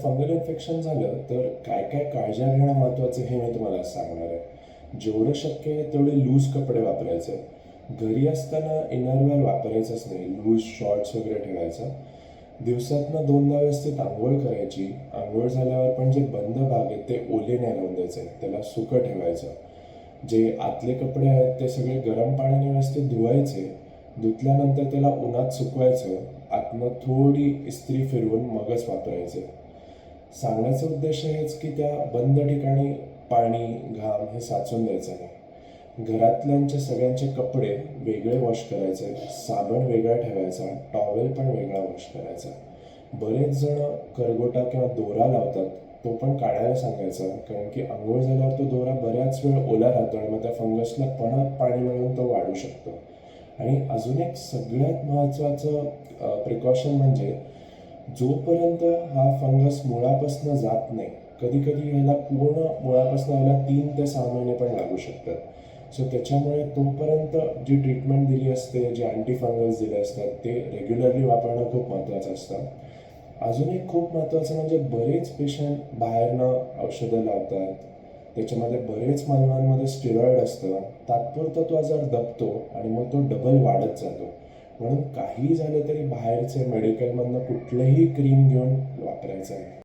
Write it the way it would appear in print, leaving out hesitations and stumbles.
Fungal infection झालं तर काय काय काळजी घेणं महत्त्वाचं हे मी तुम्हाला सांगणार आहे. जेवढं शक्य आहे तेवढे लूज कपडे वापरायचे. घरी असताना इनरवेअर वापरायचंच नाही. लूज शॉर्ट्स वगैरे ठेवायचं. दिवसातनं 2दा व्यवस्थित आंघोळ करायची. आंघोळ झाल्यावर पण जे बंद भाग आहेत ते ओले नाही राहून द्यायचे, त्याला सुकं ठेवायचं. जे आतले कपडे आहेत ते सगळे गरम पाण्याने व्यवस्थित धुवायचे. धुतल्यानंतर त्याला उन्हात सुकवायचं. आतनं थोडी इस्त्री फिरवून मगच वापरायचे. सांगण्याचा उद्देश हेच की त्या बंद ठिकाणी पाणी, घाम हे साचून द्यायचं नाही. घरातल्यांचे सगळ्यांचे कपडे वेगळे वॉश करायचे. साबण वेगळा ठेवायचा. टॉवेल पण वेगळा वॉश करायचा. बरेच जण करगोटा किंवा दोरा लावतात, तो पण काढायला सांगायचा, कारण की आंघोळ झाल्यावर तो दोरा बऱ्याच वेळ ओला राहतो आणि मग त्या फंगसला परत पाणी मिळून तो वाढू शकतो. आणि अजून एक सगळ्यात महत्त्वाचं प्रिकॉशन म्हणजे जोपर्यंत हा फंगस मुळापासून जात नाही, कधी कधी ह्याला पूर्ण मुळापासून यायला 3 ते 6 महिने पण लागू शकतात. सो त्याच्यामुळे तोपर्यंत जी ट्रीटमेंट दिली असते, जे अँटी फंगल्स दिले असतात ते रेग्युलरली वापरणं खूप महत्त्वाचं असतं. अजून एक खूप महत्त्वाचं म्हणजे बरेच पेशंट बाहेरनं औषधं लावतात. त्याच्यामध्ये बरेच मानवांमध्ये स्टिरॉइड असतं. तात्पुरता तो आजार दबतो आणि मग तो डबल वाढत जातो. म्हणून काही झालं तरी बाहेरचे मेडिकलमधनं कुठलंही क्रीम घेऊन वापरायचं नाही.